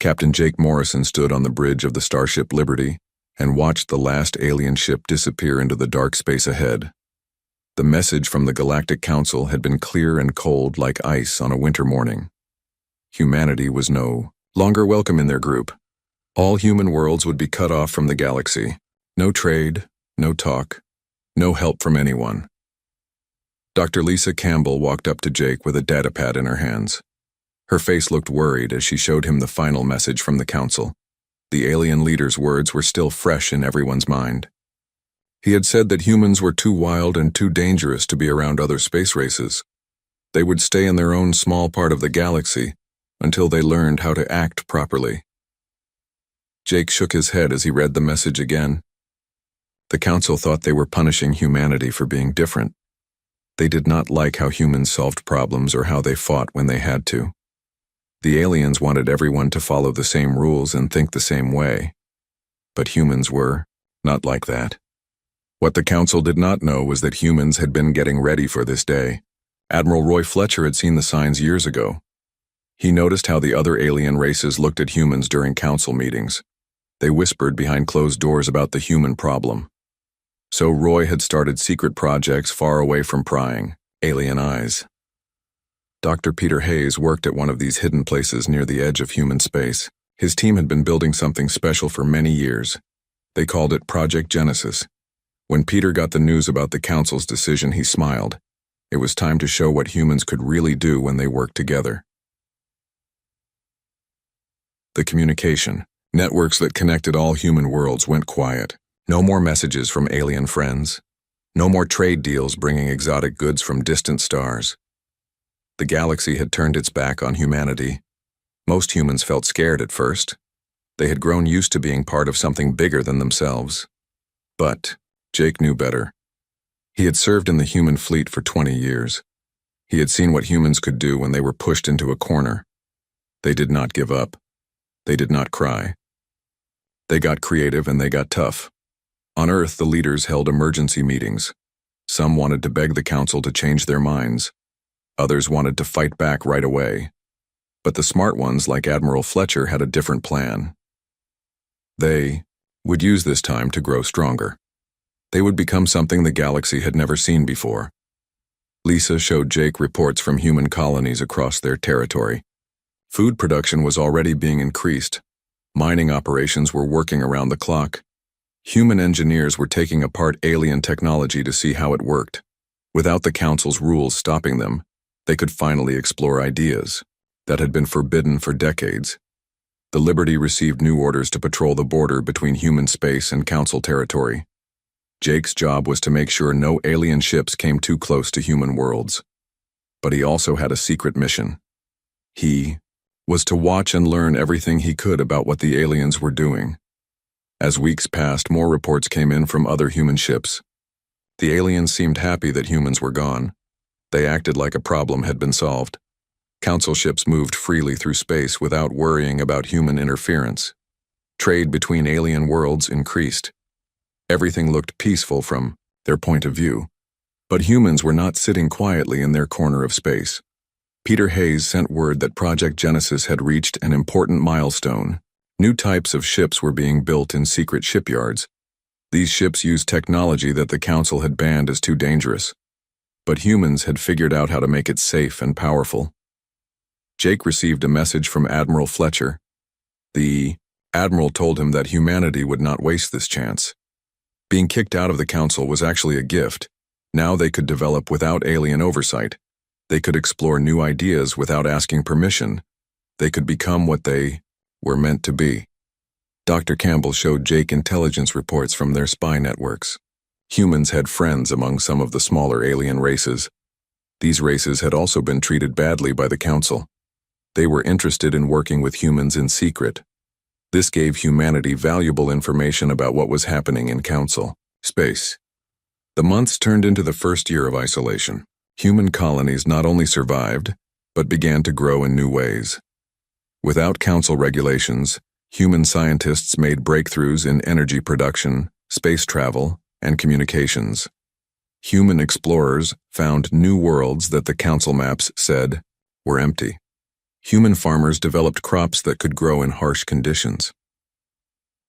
Captain Jake Morrison stood on the bridge of the Starship Liberty and watched the last alien ship disappear into the dark space ahead. The message from the Galactic Council had been clear and cold like ice on a winter morning. Humanity was no longer welcome in their group. All human worlds would be cut off from the galaxy. No trade, no talk, no help from anyone. Dr. Lisa Campbell walked up to Jake with a datapad in her hands. Her face looked worried as she showed him the final message from the council. The alien leader's words were still fresh in everyone's mind. He had said that humans were too wild and too dangerous to be around other space races. They would stay in their own small part of the galaxy until they learned how to act properly. Jake shook his head as he read the message again. The council thought they were punishing humanity for being different. They did not like how humans solved problems or how they fought when they had to. The aliens wanted everyone to follow the same rules and think the same way. But humans were not like that. What the council did not know was that humans had been getting ready for this day. Admiral Roy Fletcher had seen the signs years ago. He noticed how the other alien races looked at humans during council meetings. They whispered behind closed doors about the human problem. So Roy had started secret projects far away from prying alien eyes. Dr. Peter Hayes worked at one of these hidden places near the edge of human space. His team had been building something special for many years. They called it Project Genesis. When Peter got the news about the council's decision, he smiled. It was time to show what humans could really do when they worked together. The communication. Networks that connected all human worlds went quiet. No more messages from alien friends. No more trade deals bringing exotic goods from distant stars. The galaxy had turned its back on humanity. Most humans felt scared at first. They had grown used to being part of something bigger than themselves. But Jake knew better. He had served in the human fleet for 20 years. He had seen what humans could do when they were pushed into a corner. They did not give up. They did not cry. They got creative and they got tough. On Earth, the leaders held emergency meetings. Some wanted to beg the council to change their minds. Others wanted to fight back right away. But the smart ones, like Admiral Fletcher, had a different plan. They would use this time to grow stronger. They would become something the galaxy had never seen before. Lisa showed Jake reports from human colonies across their territory. Food production was already being increased. Mining operations were working around the clock. Human engineers were taking apart alien technology to see how it worked. Without the council's rules stopping them, they could finally explore ideas that had been forbidden for decades. The Liberty received new orders to patrol the border between human space and council territory. Jake's job was to make sure no alien ships came too close to human worlds. But he also had a secret mission. He was to watch and learn everything he could about what the aliens were doing. As weeks passed, more reports came in from other human ships. The aliens seemed happy that humans were gone. They acted like a problem had been solved. Council ships moved freely through space without worrying about human interference. Trade between alien worlds increased. Everything looked peaceful from their point of view. But humans were not sitting quietly in their corner of space. Peter Hayes sent word that Project Genesis had reached an important milestone. New types of ships were being built in secret shipyards. These ships used technology that the council had banned as too dangerous. But humans had figured out how to make it safe and powerful. Jake received a message from Admiral Fletcher. The Admiral told him that humanity would not waste this chance. Being kicked out of the council was actually a gift. Now they could develop without alien oversight. They could explore new ideas without asking permission. They could become what they were meant to be. Dr. Campbell showed Jake intelligence reports from their spy networks. Humans had friends among some of the smaller alien races. These races had also been treated badly by the council. They were interested in working with humans in secret. This gave humanity valuable information about what was happening in council space. The months turned into the first year of isolation. Human colonies not only survived, but began to grow in new ways. Without council regulations, human scientists made breakthroughs in energy production, space travel, and communications. Human explorers found new worlds that the council maps said were empty. Human farmers developed crops that could grow in harsh conditions.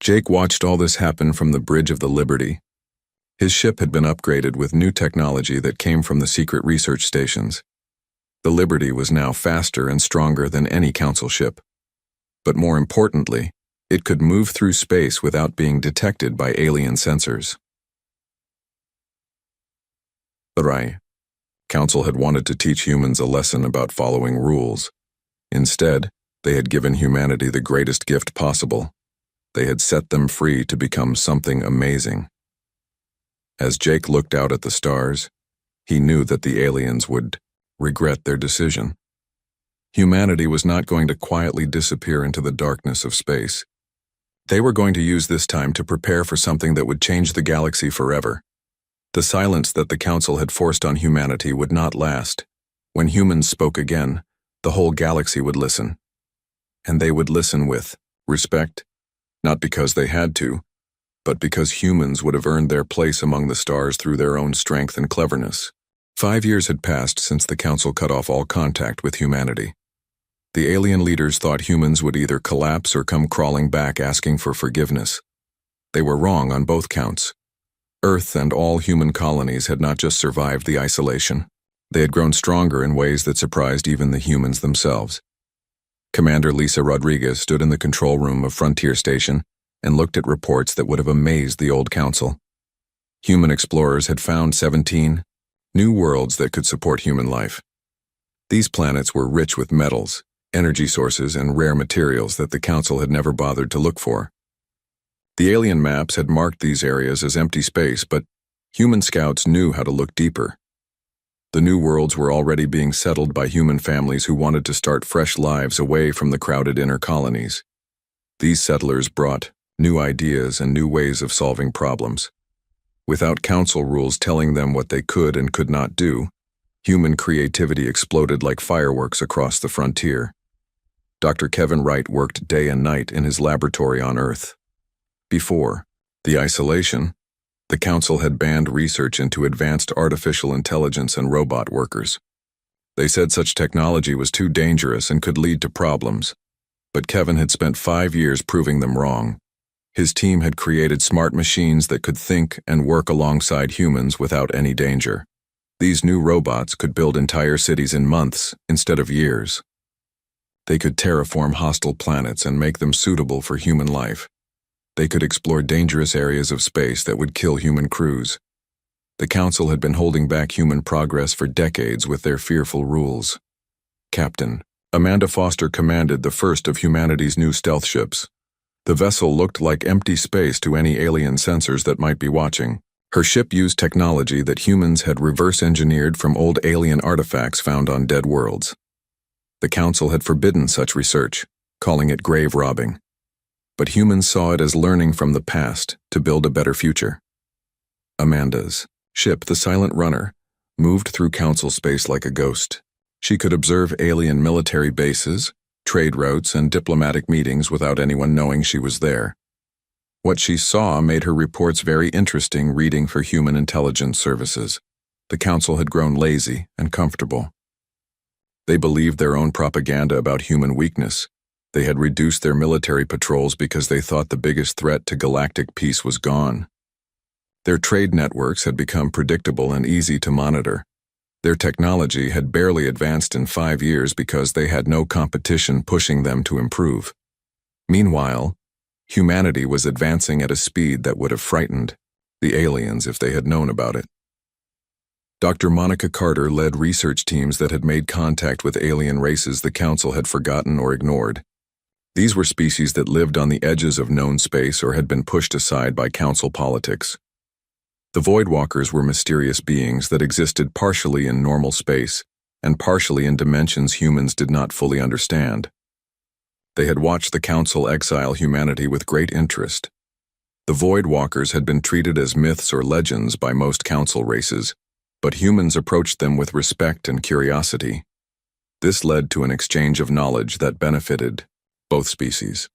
Jake watched all this happen from the bridge of the Liberty. His ship had been upgraded with new technology that came from the secret research stations. The Liberty was now faster and stronger than any council ship. But more importantly, it could move through space without being detected by alien sensors. The Council had wanted to teach humans a lesson about following rules. Instead, they had given humanity the greatest gift possible. They had set them free to become something amazing. As Jake looked out at the stars, he knew that the aliens would regret their decision. Humanity was not going to quietly disappear into the darkness of space. They were going to use this time to prepare for something that would change the galaxy forever. The silence that the Council had forced on humanity would not last. When humans spoke again, the whole galaxy would listen. And they would listen with respect, not because they had to, but because humans would have earned their place among the stars through their own strength and cleverness. 5 years had passed since the Council cut off all contact with humanity. The alien leaders thought humans would either collapse or come crawling back asking for forgiveness. They were wrong on both counts. Earth and all human colonies had not just survived the isolation. They had grown stronger in ways that surprised even the humans themselves. Commander Lisa Rodriguez stood in the control room of Frontier Station and looked at reports that would have amazed the old council. Human explorers had found 17 new worlds that could support human life. These planets were rich with metals, energy sources, and rare materials that the council had never bothered to look for. The alien maps had marked these areas as empty space, but human scouts knew how to look deeper. The new worlds were already being settled by human families who wanted to start fresh lives away from the crowded inner colonies. These settlers brought new ideas and new ways of solving problems. Without council rules telling them what they could and could not do, human creativity exploded like fireworks across the frontier. Dr. Kevin Wright worked day and night in his laboratory on Earth. Before the isolation, the Council had banned research into advanced artificial intelligence and robot workers. They said such technology was too dangerous and could lead to problems. But Kevin had spent 5 years proving them wrong. His team had created smart machines that could think and work alongside humans without any danger. These new robots could build entire cities in months instead of years. They could terraform hostile planets and make them suitable for human life. They could explore dangerous areas of space that would kill human crews. The Council had been holding back human progress for decades with their fearful rules. Captain Amanda Foster commanded the first of humanity's new stealth ships. The vessel looked like empty space to any alien sensors that might be watching. Her ship used technology that humans had reverse-engineered from old alien artifacts found on dead worlds. The Council had forbidden such research, calling it grave robbing. But humans saw it as learning from the past to build a better future. Amanda's ship, the Silent Runner, moved through council space like a ghost. She could observe alien military bases, trade routes, and diplomatic meetings without anyone knowing she was there. What she saw made her reports very interesting reading for human intelligence services. The council had grown lazy and comfortable. They believed their own propaganda about human weakness. They had reduced their military patrols because they thought the biggest threat to galactic peace was gone. Their trade networks had become predictable and easy to monitor. Their technology had barely advanced in 5 years because they had no competition pushing them to improve. Meanwhile, humanity was advancing at a speed that would have frightened the aliens if they had known about it. Dr. Monica Carter led research teams that had made contact with alien races the Council had forgotten or ignored. These were species that lived on the edges of known space or had been pushed aside by Council politics. The Voidwalkers were mysterious beings that existed partially in normal space and partially in dimensions humans did not fully understand. They had watched the Council exile humanity with great interest. The Voidwalkers had been treated as myths or legends by most Council races, but humans approached them with respect and curiosity. This led to an exchange of knowledge that benefited both species.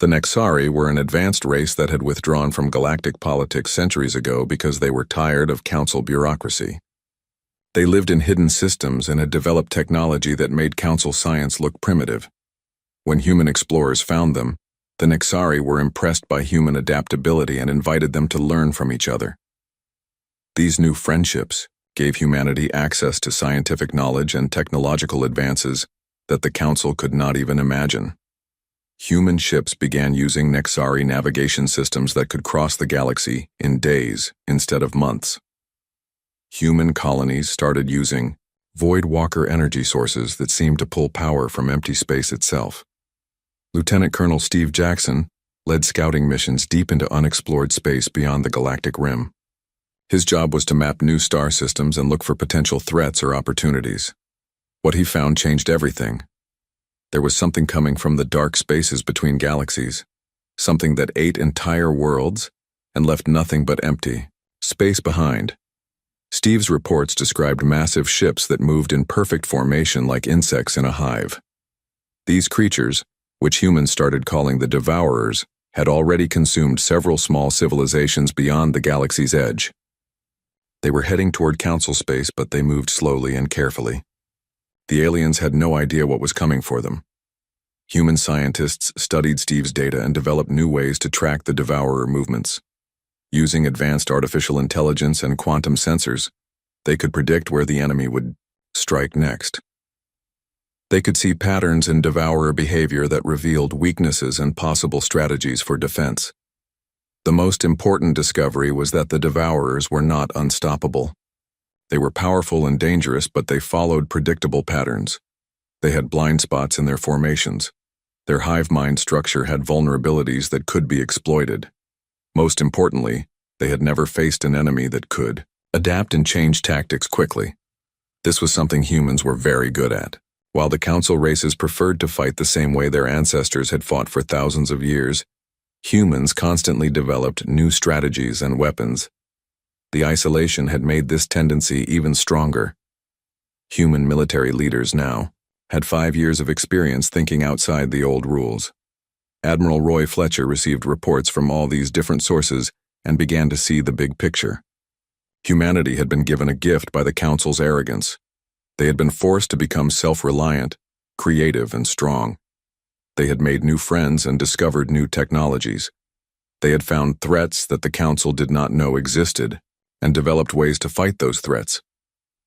The Nexari were an advanced race that had withdrawn from galactic politics centuries ago because they were tired of council bureaucracy. They lived in hidden systems and had developed technology that made Council science look primitive. When human explorers found them, the Nexari were impressed by human adaptability and invited them to learn from each other. These new friendships gave humanity access to scientific knowledge and technological advances that the Council could not even imagine. Human ships began using Nexari navigation systems that could cross the galaxy in days instead of months. Human colonies started using Void Walker energy sources that seemed to pull power from empty space itself. Lieutenant Colonel Steve Jackson led scouting missions deep into unexplored space beyond the galactic rim. His job was to map new star systems and look for potential threats or opportunities. What he found changed everything. There was something coming from the dark spaces between galaxies, something that ate entire worlds and left nothing but empty space behind. Steve's reports described massive ships that moved in perfect formation like insects in a hive. These creatures, which humans started calling the Devourers, had already consumed several small civilizations beyond the galaxy's edge. They were heading toward Council space, but they moved slowly and carefully. The aliens had no idea what was coming for them. Human scientists studied Steve's data and developed new ways to track the Devourer movements. Using advanced artificial intelligence and quantum sensors, they could predict where the enemy would strike next. They could see patterns in Devourer behavior that revealed weaknesses and possible strategies for defense. The most important discovery was that the Devourers were not unstoppable. They were powerful and dangerous, but they followed predictable patterns. They had blind spots in their formations. Their hive mind structure had vulnerabilities that could be exploited. Most importantly, they had never faced an enemy that could adapt and change tactics quickly. This was something humans were very good at. While the Council races preferred to fight the same way their ancestors had fought for thousands of years, humans constantly developed new strategies and weapons. The isolation had made this tendency even stronger. Human military leaders now had 5 years of experience thinking outside the old rules. Admiral Roy Fletcher received reports from all these different sources and began to see the big picture. Humanity had been given a gift by the Council's arrogance. They had been forced to become self-reliant, creative, and strong. They had made new friends and discovered new technologies. They had found threats that the Council did not know existed and developed ways to fight those threats.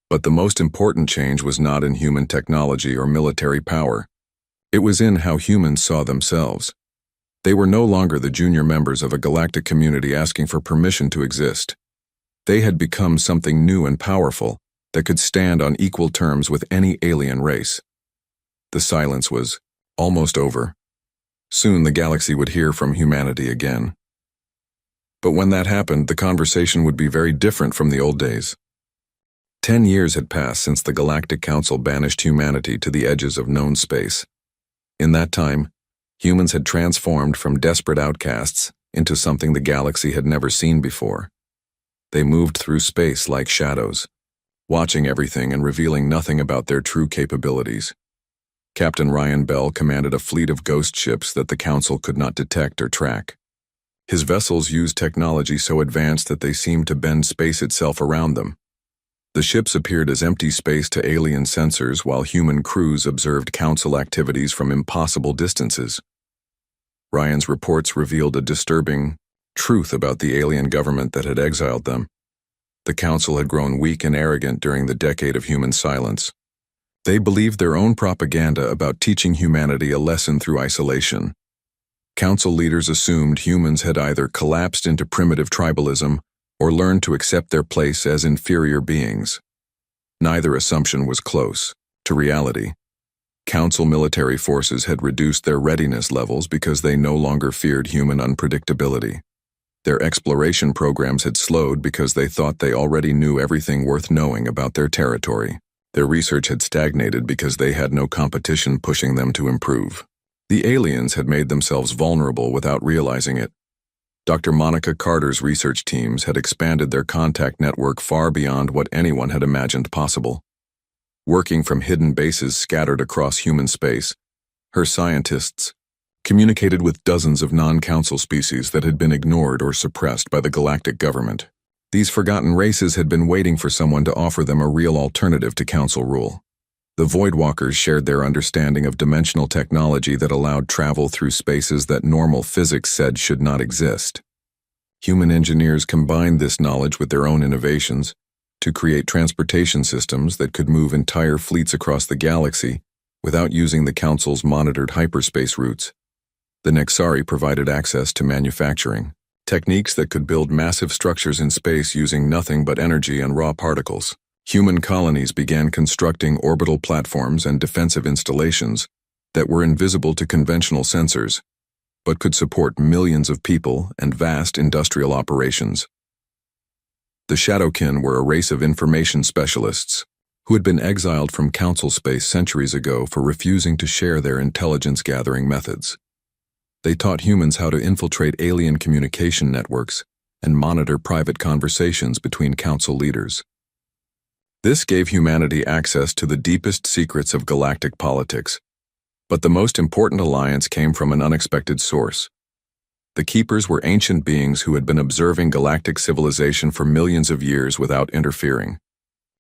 But the most important change was not in human technology or military power. It was in how humans saw themselves. They were no longer the junior members of a galactic community asking for permission to exist. They had become something new and powerful that could stand on equal terms with any alien race. The silence was almost over. Soon the galaxy would hear from humanity again. But when that happened, the conversation would be very different from the old days. 10 years had passed since the Galactic Council banished humanity to the edges of known space. In that time, humans had transformed from desperate outcasts into something the galaxy had never seen before. They moved through space like shadows, watching everything and revealing nothing about their true capabilities. Captain Ryan Bell commanded a fleet of ghost ships that the Council could not detect or track. His vessels used technology so advanced that they seemed to bend space itself around them. The ships appeared as empty space to alien sensors while human crews observed Council activities from impossible distances. Ryan's reports revealed a disturbing truth about the alien government that had exiled them. The Council had grown weak and arrogant during the decade of human silence. They believed their own propaganda about teaching humanity a lesson through isolation. Council leaders assumed humans had either collapsed into primitive tribalism or learned to accept their place as inferior beings. Neither assumption was close to reality. Council military forces had reduced their readiness levels because they no longer feared human unpredictability. Their exploration programs had slowed because they thought they already knew everything worth knowing about their territory. Their research had stagnated because they had no competition pushing them to improve. The aliens had made themselves vulnerable without realizing it. Dr. Monica Carter's research teams had expanded their contact network far beyond what anyone had imagined possible. Working from hidden bases scattered across human space, her scientists communicated with dozens of non-council species that had been ignored or suppressed by the galactic government. These forgotten races had been waiting for someone to offer them a real alternative to council rule. The Voidwalkers shared their understanding of dimensional technology that allowed travel through spaces that normal physics said should not exist. Human engineers combined this knowledge with their own innovations to create transportation systems that could move entire fleets across the galaxy without using the Council's monitored hyperspace routes. The Nexari provided access to manufacturing, techniques that could build massive structures in space using nothing but energy and raw particles. Human colonies began constructing orbital platforms and defensive installations that were invisible to conventional sensors, but could support millions of people and vast industrial operations. The Shadowkin were a race of information specialists who had been exiled from Council space centuries ago for refusing to share their intelligence-gathering methods. They taught humans how to infiltrate alien communication networks and monitor private conversations between Council leaders. This gave humanity access to the deepest secrets of galactic politics, but the most important alliance came from an unexpected source. The Keepers were ancient beings who had been observing galactic civilization for millions of years without interfering.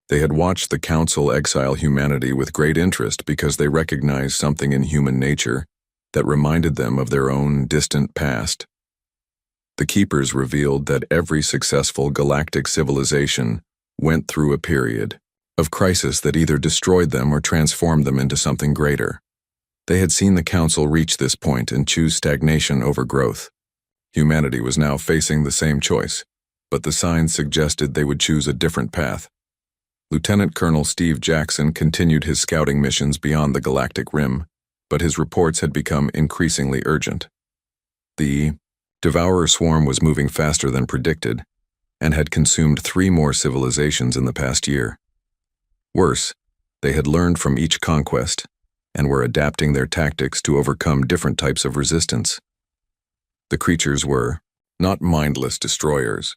They had watched the Council exile humanity with great interest because they recognized something in human nature that reminded them of their own distant past. The Keepers revealed that every successful galactic civilization went through a period of crisis that either destroyed them or transformed them into something greater. They had seen the Council reach this point and choose stagnation over growth. Humanity was now facing the same choice, but the signs suggested they would choose a different path. Lieutenant Colonel Steve Jackson continued his scouting missions beyond the galactic rim, but his reports had become increasingly urgent. The Devourer swarm was moving faster than predicted, and had consumed 3 more civilizations in the past year. Worse, they had learned from each conquest, and were adapting their tactics to overcome different types of resistance. The creatures were not mindless destroyers.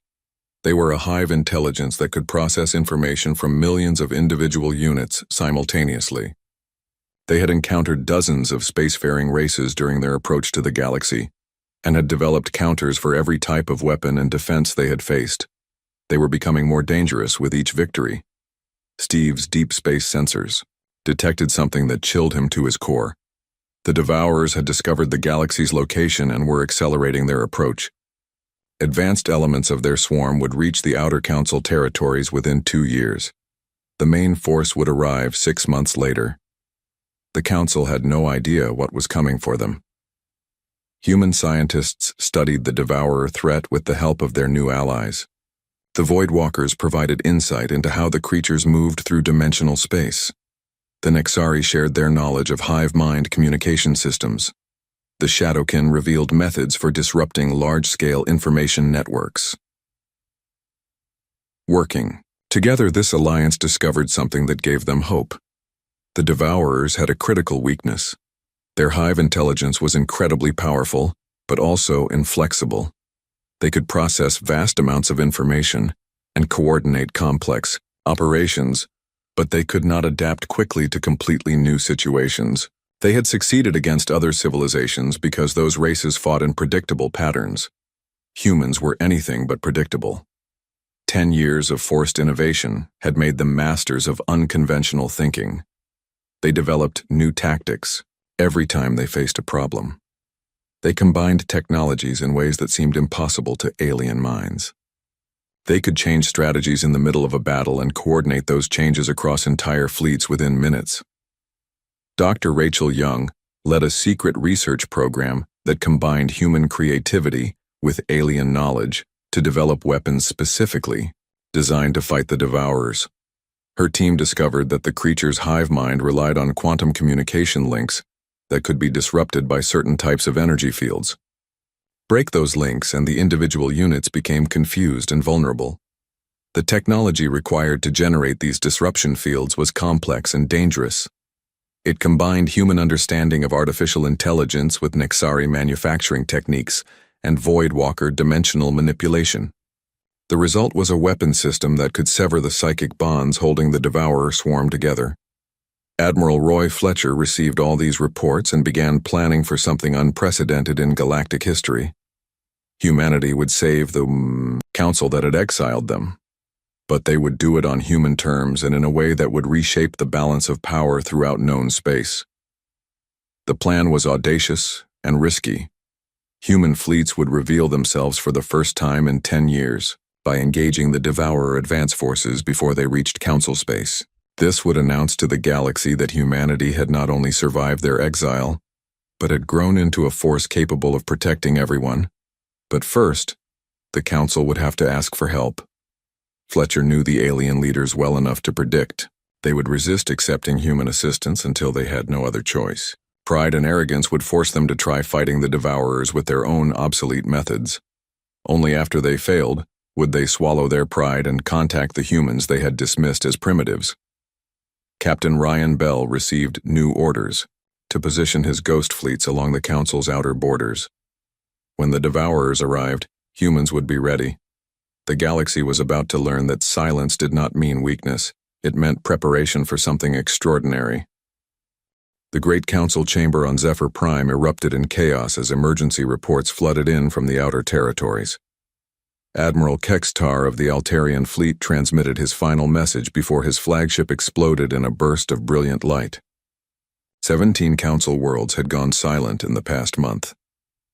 They were a hive intelligence that could process information from millions of individual units simultaneously. They had encountered dozens of spacefaring races during their approach to the galaxy, and had developed counters for every type of weapon and defense they had faced. They were becoming more dangerous with each victory. Steve's deep space sensors detected something that chilled him to his core. The Devourers had discovered the galaxy's location and were accelerating their approach. Advanced elements of their swarm would reach the Outer Council territories within 2 years. The main force would arrive 6 months later. The Council had no idea what was coming for them. Human scientists studied the Devourer threat with the help of their new allies. The Voidwalkers provided insight into how the creatures moved through dimensional space. The Nexari shared their knowledge of hive mind communication systems. The Shadowkin revealed methods for disrupting large-scale information networks. Working together, this alliance discovered something that gave them hope. The Devourers had a critical weakness. Their hive intelligence was incredibly powerful, but also inflexible. They could process vast amounts of information and coordinate complex operations, but they could not adapt quickly to completely new situations. They had succeeded against other civilizations because those races fought in predictable patterns. Humans were anything but predictable. 10 years of forced innovation had made them masters of unconventional thinking. They developed new tactics every time they faced a problem. They combined technologies in ways that seemed impossible to alien minds. They could change strategies in the middle of a battle and coordinate those changes across entire fleets within minutes. Dr. Rachel Young led a secret research program that combined human creativity with alien knowledge to develop weapons specifically designed to fight the Devourers. Her team discovered that the creature's hive mind relied on quantum communication links that could be disrupted by certain types of energy fields. Break those links and the individual units became confused and vulnerable. The technology required to generate these disruption fields was complex and dangerous. It combined human understanding of artificial intelligence with Nexari manufacturing techniques and Voidwalker dimensional manipulation. The result was a weapon system that could sever the psychic bonds holding the Devourer swarm together. Admiral Roy Fletcher received all these reports and began planning for something unprecedented in galactic history. Humanity would save the council that had exiled them, but they would do it on human terms and in a way that would reshape the balance of power throughout known space. The plan was audacious and risky. Human fleets would reveal themselves for the first time in 10 years by engaging the Devourer advance forces before they reached council space. This would announce to the galaxy that humanity had not only survived their exile, but had grown into a force capable of protecting everyone. But first, the council would have to ask for help. Fletcher knew the alien leaders well enough to predict they would resist accepting human assistance until they had no other choice. Pride and arrogance would force them to try fighting the Devourers with their own obsolete methods. Only after they failed would they swallow their pride and contact the humans they had dismissed as primitives. Captain Ryan Bell received new orders to position his ghost fleets along the Council's outer borders. When the Devourers arrived, humans would be ready. The galaxy was about to learn that silence did not mean weakness. It meant preparation for something extraordinary. The Great Council chamber on Zephyr Prime erupted in chaos as emergency reports flooded in from the outer territories. Admiral Kextar of the Altarian fleet transmitted his final message before his flagship exploded in a burst of brilliant light. 17 Council worlds had gone silent in the past month.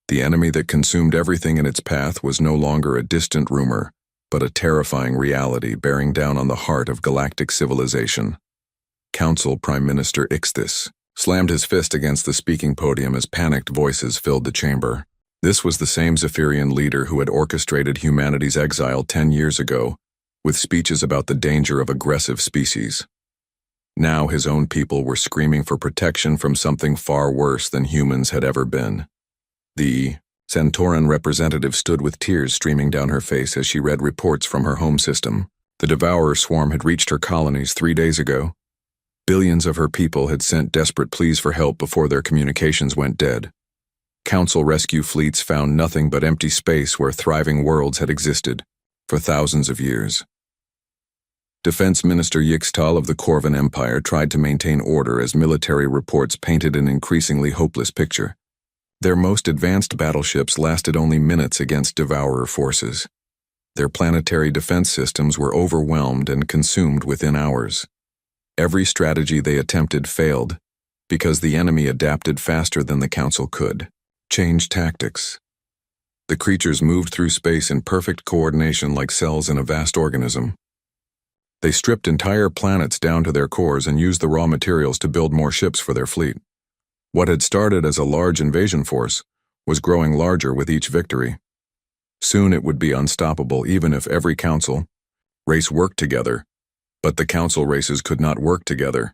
The enemy that consumed everything in its path was no longer a distant rumor, but a terrifying reality bearing down on the heart of galactic civilization. Council Prime Minister Ixthis slammed his fist against the speaking podium as panicked voices filled the chamber. This was the same Zephyrian leader who had orchestrated humanity's exile 10 years ago, with speeches about the danger of aggressive species. Now his own people were screaming for protection from something far worse than humans had ever been. The Centauran representative stood with tears streaming down her face as she read reports from her home system. The Devourer swarm had reached her colonies 3 days ago. Billions of her people had sent desperate pleas for help before their communications went dead. Council rescue fleets found nothing but empty space where thriving worlds had existed for thousands of years. Defense Minister Yixtal of the Corvan Empire tried to maintain order as military reports painted an increasingly hopeless picture. Their most advanced battleships lasted only minutes against Devourer forces. Their planetary defense systems were overwhelmed and consumed within hours. Every strategy they attempted failed, because the enemy adapted faster than the Council could. Change tactics. The creatures moved through space in perfect coordination like cells in a vast organism. They stripped entire planets down to their cores and used the raw materials to build more ships for their fleet. What had started as a large invasion force was growing larger with each victory. Soon it would be unstoppable even if every council race worked together, but the council races could not work together.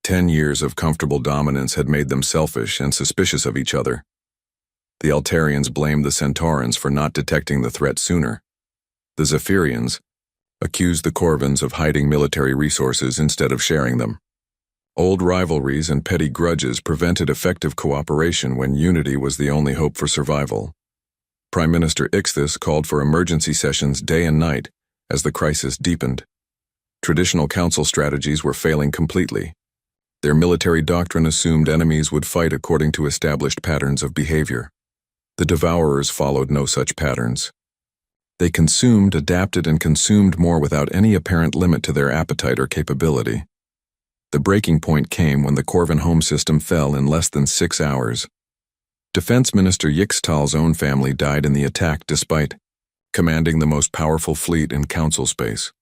10 years of comfortable dominance had made them selfish and suspicious of each other. The Altarians blamed the Centaurans for not detecting the threat sooner. The Zephyrians accused the Corvans of hiding military resources instead of sharing them. Old rivalries and petty grudges prevented effective cooperation when unity was the only hope for survival. Prime Minister Ixthis called for emergency sessions day and night as the crisis deepened. Traditional council strategies were failing completely. Their military doctrine assumed enemies would fight according to established patterns of behavior. The Devourers followed no such patterns. They consumed, adapted, and consumed more without any apparent limit to their appetite or capability. The breaking point came when the Corvan home system fell in less than 6 hours. Defense Minister Yixtal's own family died in the attack despite commanding the most powerful fleet in council space.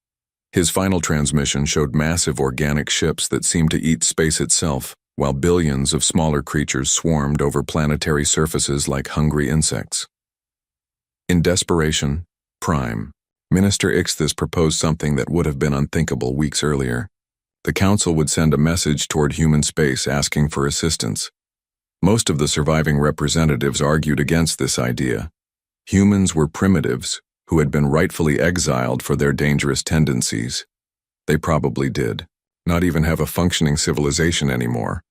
His final transmission showed massive organic ships that seemed to eat space itself, while billions of smaller creatures swarmed over planetary surfaces like hungry insects. In desperation, Prime Minister Ixthis proposed something that would have been unthinkable weeks earlier. The Council would send a message toward human space asking for assistance. Most of the surviving representatives argued against this idea. Humans were primitives who had been rightfully exiled for their dangerous tendencies. They probably did not even have a functioning civilization anymore.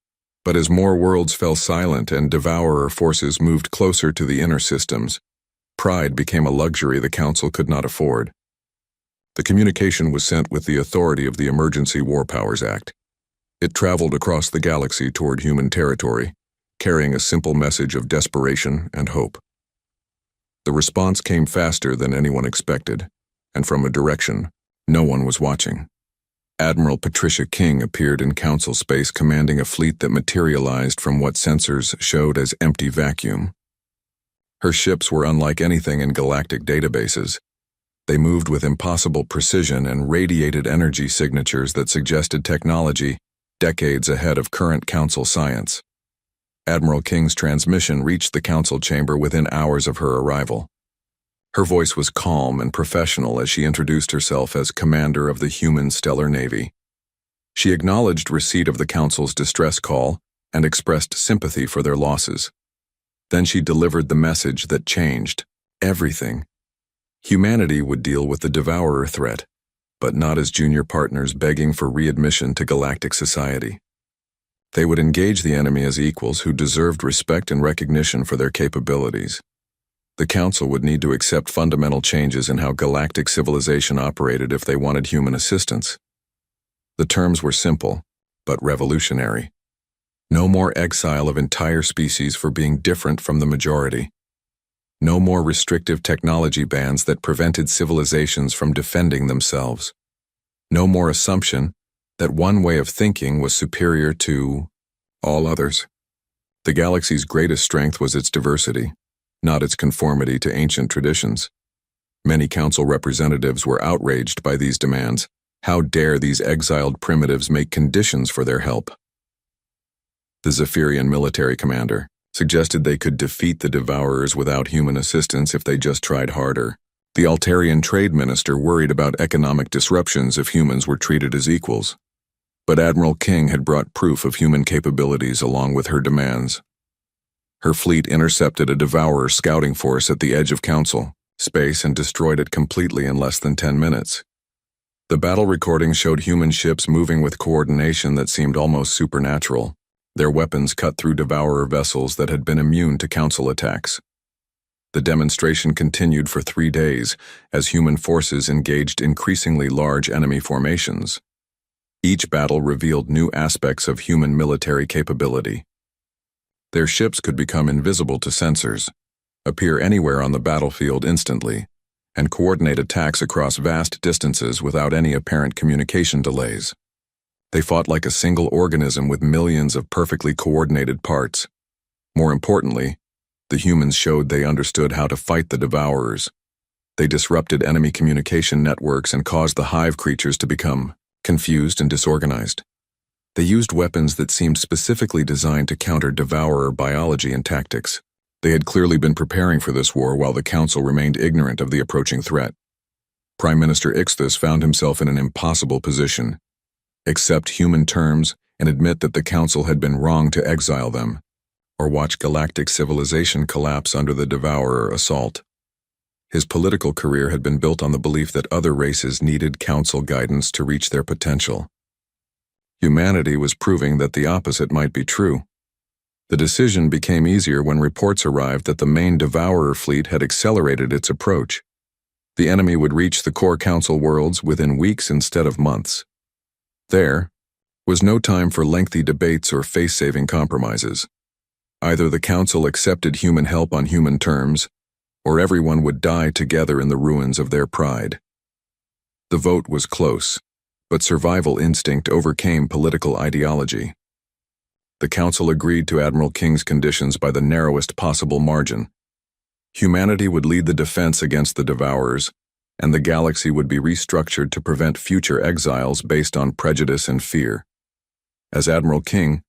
But as more worlds fell silent and Devourer forces moved closer to the inner systems, pride became a luxury the Council could not afford. The communication was sent with the authority of the Emergency War Powers Act. It traveled across the galaxy toward human territory, carrying a simple message of desperation and hope. The response came faster than anyone expected, and from a direction no one was watching. Admiral Patricia King appeared in council space commanding a fleet that materialized from what sensors showed as empty vacuum. Her ships were unlike anything in galactic databases. They moved with impossible precision and radiated energy signatures that suggested technology decades ahead of current council science. Admiral King's transmission reached the council chamber within hours of her arrival. Her voice was calm and professional as she introduced herself as Commander of the Human Stellar Navy. She acknowledged receipt of the council's distress call and expressed sympathy for their losses. Then she delivered the message that changed everything. Humanity would deal with the Devourer threat, but not as junior partners begging for readmission to galactic society. They would engage the enemy as equals who deserved respect and recognition for their capabilities. The Council would need to accept fundamental changes in how galactic civilization operated if they wanted human assistance. The terms were simple, but revolutionary. No more exile of entire species for being different from the majority. No more restrictive technology bans that prevented civilizations from defending themselves. No more assumption that one way of thinking was superior to all others. The galaxy's greatest strength was its diversity, not its conformity to ancient traditions. Many council representatives were outraged by these demands. How dare these exiled primitives make conditions for their help? The Zephyrian military commander suggested they could defeat the Devourers without human assistance if they just tried harder. The Altarian trade minister worried about economic disruptions if humans were treated as equals. But Admiral King had brought proof of human capabilities along with her demands. Her fleet intercepted a Devourer scouting force at the edge of Council space and destroyed it completely in less than 10 minutes. The battle recording showed human ships moving with coordination that seemed almost supernatural. Their weapons cut through Devourer vessels that had been immune to Council attacks. The demonstration continued for 3 days as human forces engaged increasingly large enemy formations. Each battle revealed new aspects of human military capability. Their ships could become invisible to sensors, appear anywhere on the battlefield instantly, and coordinate attacks across vast distances without any apparent communication delays. They fought like a single organism with millions of perfectly coordinated parts. More importantly, the humans showed they understood how to fight the Devourers. They disrupted enemy communication networks and caused the hive creatures to become confused and disorganized. They used weapons that seemed specifically designed to counter Devourer biology and tactics. They had clearly been preparing for this war while the Council remained ignorant of the approaching threat. Prime Minister Ixthus found himself in an impossible position. Accept human terms and admit that the Council had been wrong to exile them, or watch galactic civilization collapse under the Devourer assault. His political career had been built on the belief that other races needed Council guidance to reach their potential. Humanity was proving that the opposite might be true. The decision became easier when reports arrived that the main Devourer fleet had accelerated its approach. The enemy would reach the core Council worlds within weeks instead of months. There was no time for lengthy debates or face-saving compromises. Either the Council accepted human help on human terms, or everyone would die together in the ruins of their pride. The vote was close, but survival instinct overcame political ideology. The Council agreed to Admiral King's conditions by the narrowest possible margin. Humanity would lead the defense against the Devourers, and the galaxy would be restructured to prevent future exiles based on prejudice and fear. As Admiral King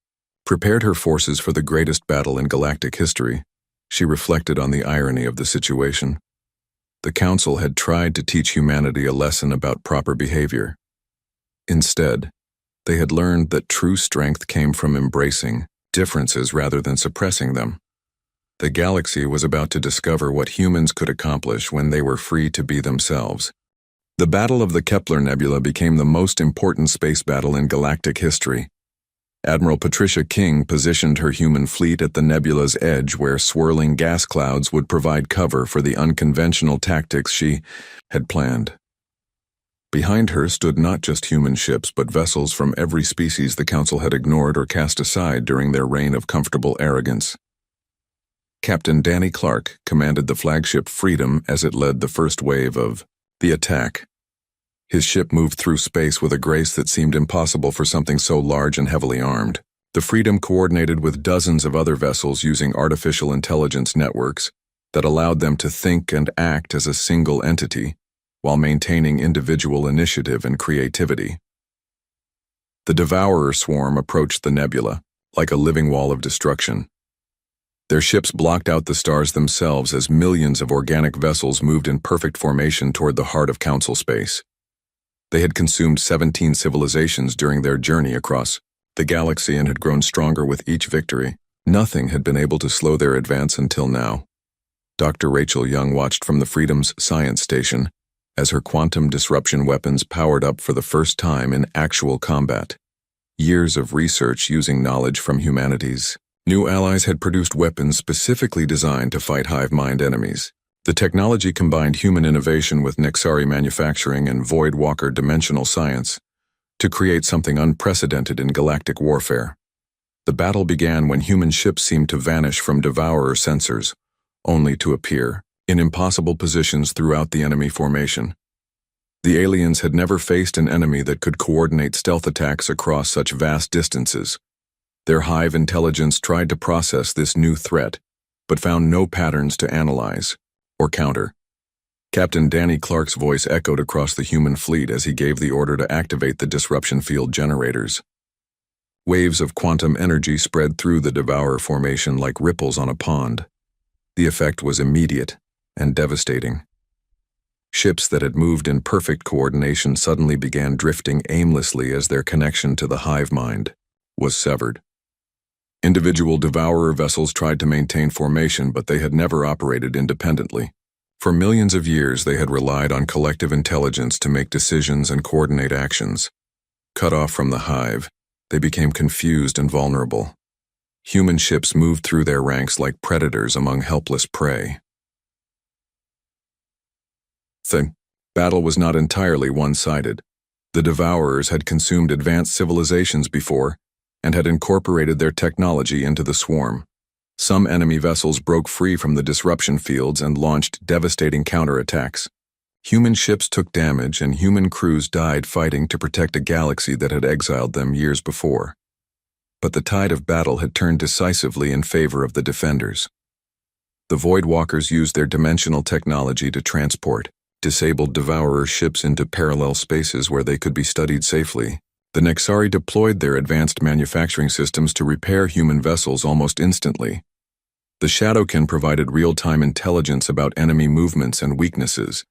prepared her forces for the greatest battle in galactic history, she reflected on the irony of the situation. The Council had tried to teach humanity a lesson about proper behavior. Instead, they had learned that true strength came from embracing differences rather than suppressing them. The galaxy was about to discover what humans could accomplish when they were free to be themselves. The Battle of the Kepler Nebula became the most important space battle in galactic history. Admiral Patricia King positioned her human fleet at the nebula's edge where swirling gas clouds would provide cover for the unconventional tactics she had planned. Behind her stood not just human ships but vessels from every species the Council had ignored or cast aside during their reign of comfortable arrogance. Captain Danny Clark commanded the flagship Freedom as it led the first wave of the attack. His ship moved through space with a grace that seemed impossible for something so large and heavily armed. The Freedom coordinated with dozens of other vessels using artificial intelligence networks that allowed them to think and act as a single entity while maintaining individual initiative and creativity. The Devourer swarm approached the nebula like a living wall of destruction. Their ships blocked out the stars themselves as millions of organic vessels moved in perfect formation toward the heart of Council space. They had consumed 17 civilizations during their journey across the galaxy and had grown stronger with each victory. Nothing had been able to slow their advance until now. Dr. Rachel Young watched from the Freedom's science station as her quantum disruption weapons powered up for the first time in actual combat. Years of research using knowledge from humanity's new allies had produced weapons specifically designed to fight hive mind enemies. The technology combined human innovation with Nexari manufacturing and Void Walker dimensional science to create something unprecedented in galactic warfare. The battle began when human ships seemed to vanish from Devourer sensors, only to appear in impossible positions throughout the enemy formation. The aliens had never faced an enemy that could coordinate stealth attacks across such vast distances. Their hive intelligence tried to process this new threat, but found no patterns to analyze or counter. Captain Danny Clark's voice echoed across the human fleet as he gave the order to activate the disruption field generators. Waves of quantum energy spread through the Devourer formation like ripples on a pond. The effect was immediate and devastating. Ships that had moved in perfect coordination suddenly began drifting aimlessly as their connection to the hive mind was severed. Individual Devourer vessels tried to maintain formation, but they had never operated independently. For millions of years, they had relied on collective intelligence to make decisions and coordinate actions. Cut off from the hive, they became confused and vulnerable. Human ships moved through their ranks like predators among helpless prey. The battle was not entirely one-sided. The Devourers had consumed advanced civilizations before and had incorporated their technology into the swarm. Some enemy vessels broke free from the disruption fields and launched devastating counterattacks. Human ships took damage and human crews died fighting to protect a galaxy that had exiled them years before. But the tide of battle had turned decisively in favor of the defenders. The Void Walkers used their dimensional technology to transport disabled Devourer ships into parallel spaces where they could be studied safely. The Nexari deployed their advanced manufacturing systems to repair human vessels almost instantly. The Shadowkin provided real-time intelligence about enemy movements and weaknesses.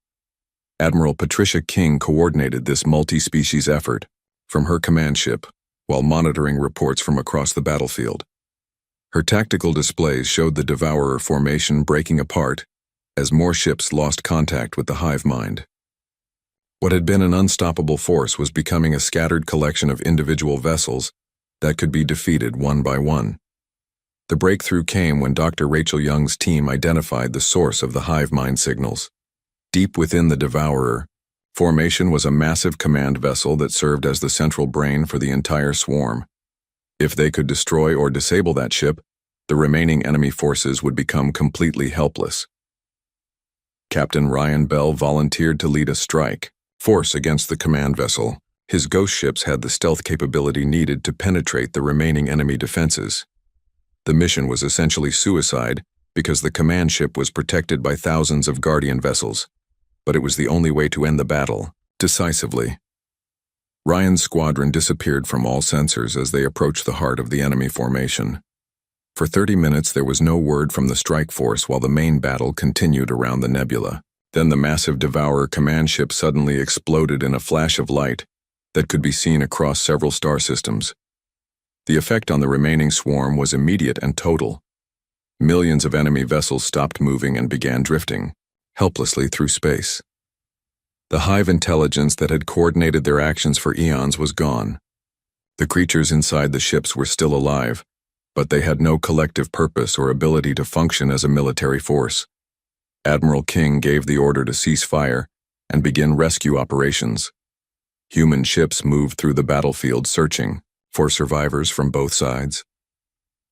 Admiral Patricia King coordinated this multi-species effort from her command ship while monitoring reports from across the battlefield. Her tactical displays showed the Devourer formation breaking apart as more ships lost contact with the hive mind. What had been an unstoppable force was becoming a scattered collection of individual vessels that could be defeated one by one. The breakthrough came when Dr. Rachel Young's team identified the source of the hive mind signals. Deep within the Devourer formation was a massive command vessel that served as the central brain for the entire swarm. If they could destroy or disable that ship, the remaining enemy forces would become completely helpless. Captain Ryan Bell volunteered to lead a strike force against the command vessel. His ghost ships had the stealth capability needed to penetrate the remaining enemy defenses. The mission was essentially suicide because the command ship was protected by thousands of Guardian vessels, but it was the only way to end the battle, decisively. Ryan's squadron disappeared from all sensors as they approached the heart of the enemy formation. For 30 minutes there was no word from the strike force while the main battle continued around the nebula. Then the massive Devourer command ship suddenly exploded in a flash of light that could be seen across several star systems. The effect on the remaining swarm was immediate and total. Millions of enemy vessels stopped moving and began drifting helplessly through space. The hive intelligence that had coordinated their actions for eons was gone. The creatures inside the ships were still alive, but they had no collective purpose or ability to function as a military force. Admiral King gave the order to cease fire and begin rescue operations. Human ships moved through the battlefield searching for survivors from both sides.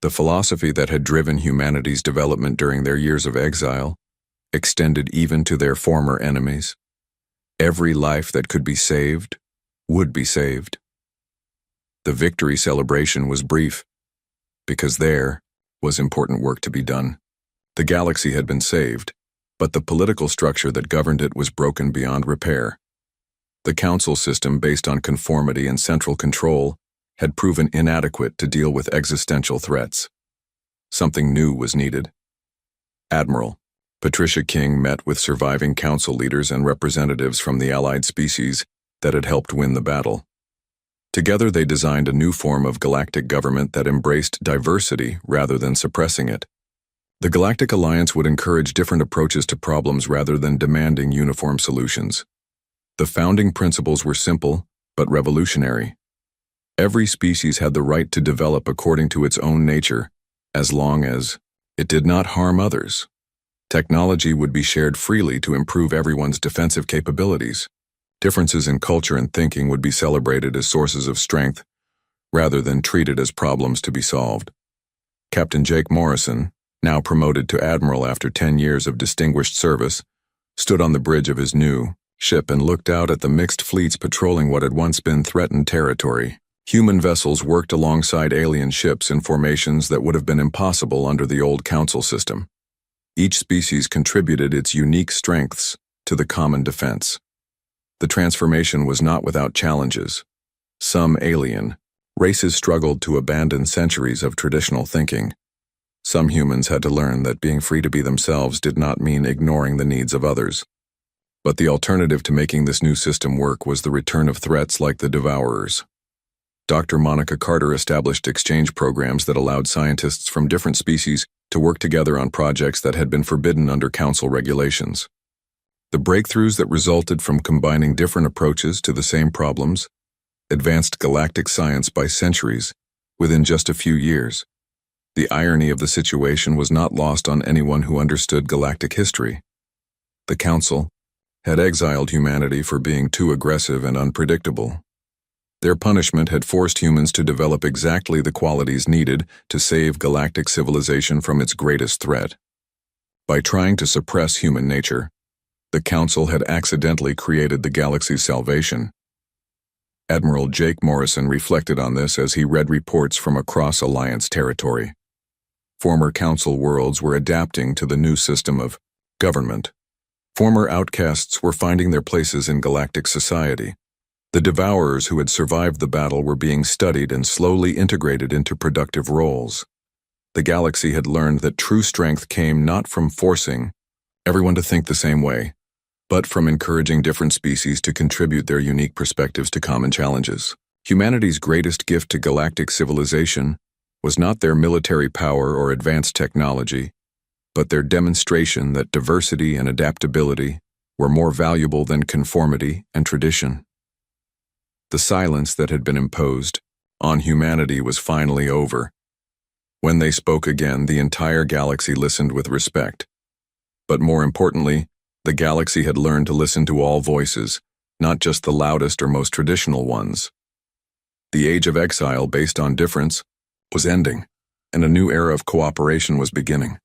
The philosophy that had driven humanity's development during their years of exile extended even to their former enemies. Every life that could be saved would be saved. The victory celebration was brief, because there was important work to be done. The galaxy had been saved, but the political structure that governed it was broken beyond repair. The council system, based on conformity and central control, had proven inadequate to deal with existential threats. Something new was needed. Admiral Patricia King met with surviving council leaders and representatives from the allied species that had helped win the battle. Together they designed a new form of galactic government that embraced diversity rather than suppressing it. The Galactic Alliance would encourage different approaches to problems rather than demanding uniform solutions. The founding principles were simple but revolutionary. Every species had the right to develop according to its own nature, as long as it did not harm others. Technology would be shared freely to improve everyone's defensive capabilities. Differences in culture and thinking would be celebrated as sources of strength, rather than treated as problems to be solved. Captain Jake Morrison, now promoted to admiral after 10 years of distinguished service, stood on the bridge of his new ship and looked out at the mixed fleets patrolling what had once been threatened territory. Human vessels worked alongside alien ships in formations that would have been impossible under the old council system. Each species contributed its unique strengths to the common defense. The transformation was not without challenges. Some alien races struggled to abandon centuries of traditional thinking. Some humans had to learn that being free to be themselves did not mean ignoring the needs of others. But the alternative to making this new system work was the return of threats like the Devourers. Dr. Monica Carter established exchange programs that allowed scientists from different species to work together on projects that had been forbidden under council regulations. The breakthroughs that resulted from combining different approaches to the same problems advanced galactic science by centuries within just a few years. The irony of the situation was not lost on anyone who understood galactic history. The Council had exiled humanity for being too aggressive and unpredictable. Their punishment had forced humans to develop exactly the qualities needed to save galactic civilization from its greatest threat. By trying to suppress human nature, the Council had accidentally created the galaxy's salvation. Admiral Jake Morrison reflected on this as he read reports from across Alliance territory. Former Council worlds were adapting to the new system of government. Former outcasts were finding their places in galactic society. The Devourers who had survived the battle were being studied and slowly integrated into productive roles. The galaxy had learned that true strength came not from forcing everyone to think the same way, but from encouraging different species to contribute their unique perspectives to common challenges. Humanity's greatest gift to galactic civilization was not their military power or advanced technology, but their demonstration that diversity and adaptability were more valuable than conformity and tradition. The silence that had been imposed on humanity was finally over. When they spoke again, the entire galaxy listened with respect. But more importantly, the galaxy had learned to listen to all voices, not just the loudest or most traditional ones. The age of exile based on difference was ending, and a new era of cooperation was beginning.